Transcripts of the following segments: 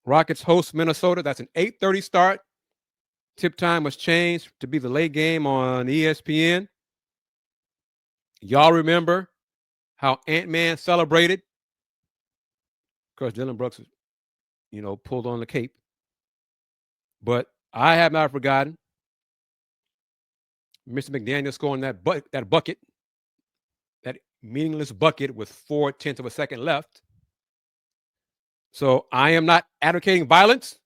Rockets host Minnesota. That's an 8:30 start. Tip time was changed to be the late game on ESPN. Y'all remember how Ant-Man celebrated? Of course, Dylan Brooks, pulled on the cape. But I have not forgotten Mr. McDaniels scoring that bucket, that meaningless bucket with 0.4 of a second left. So I am not advocating violence.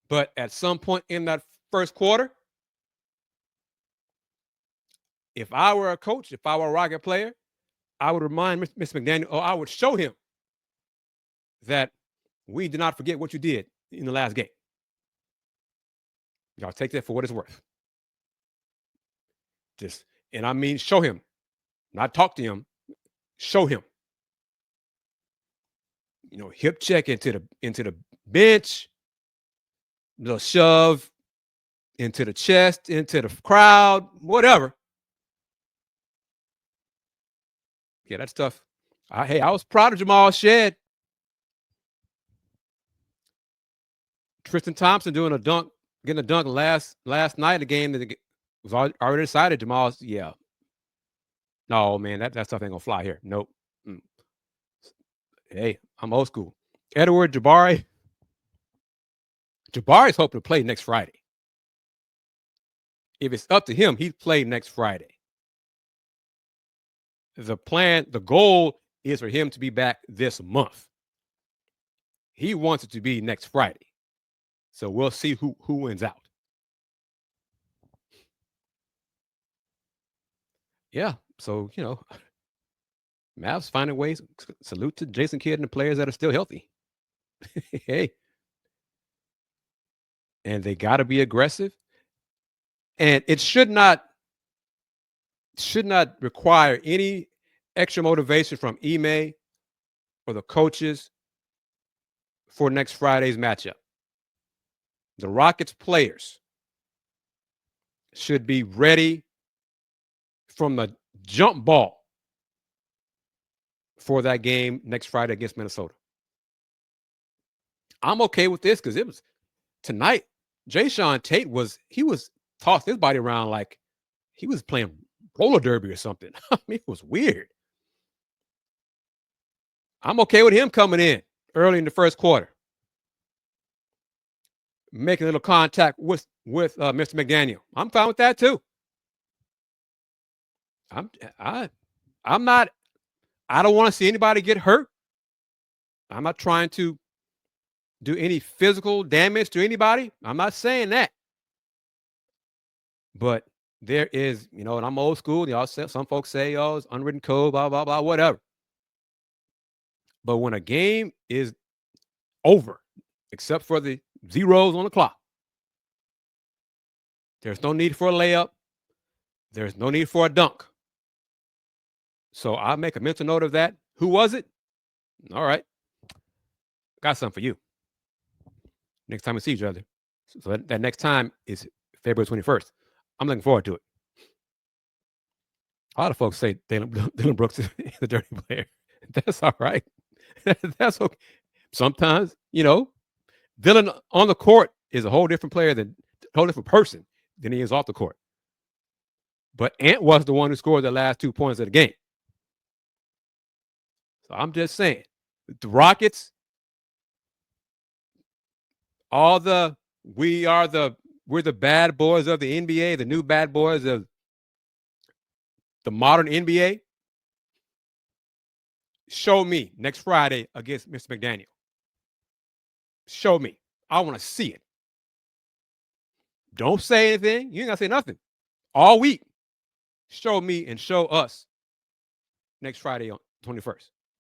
But at some point in that first quarter, if I were a coach, if I were a Rocket player, I would remind Mr. McDaniel, or I would show him that we did not forget what you did in the last game. Y'all take that for what it's worth. And I mean show him, not talk to him, show him. Hip check into the bench, little shove into the chest, into the crowd, whatever. Yeah, that stuff. I was proud of Jamal Shed. Tristan Thompson doing a dunk, getting a dunk last night in the game that was already decided. Jamal's, yeah. No, man, that stuff ain't gonna fly here. Nope. Hey, I'm old school. Edward Jabari. Jabari's hoping to play next Friday. If it's up to him, he'd play next Friday. The goal is for him to be back this month. He wants it to be next Friday. So we'll see who wins out. Yeah. So, Mavs finding ways. Salute to Jason Kidd and the players that are still healthy. Hey. And they got to be aggressive. And it should not require any extra motivation from Ime or the coaches for next Friday's matchup. The Rockets players should be ready from the jump ball for that game next Friday against Minnesota. I'm okay with this because it was tonight. Jayshawn Tate was tossed his body around like he was playing roller derby or something. I mean, it was weird. I'm okay with him coming in early in the first quarter, making a little contact with Mr. McDaniel. I'm fine with that too. I'm not. I don't want to see anybody get hurt. I'm not trying to do any physical damage to anybody. I'm not saying that. But there is, and I'm old school. Y'all say, some folks say, "Oh, it's unwritten code," blah blah blah, whatever. But when a game is over, except for the zeros on the clock, there's no need for a layup. There's no need for a dunk. So I'll make a mental note of that. Who was it? All right. Got something for you. Next time we see each other. So that next time is February 21st. I'm looking forward to it. A lot of folks say Dylan Brooks is the dirty player. That's all right. That's okay. Sometimes, Dylan on the court is a whole different player a whole different person than he is off the court. But Ant was the one who scored the last 2 points of the game. So I'm just saying, the Rockets, we're the bad boys of the NBA, the new bad boys of the modern NBA. Show me next Friday against Mr. McDaniel. Show me. I want to see it. Don't say anything. You ain't got to say nothing. All week. Show me and show us next Friday on 21st.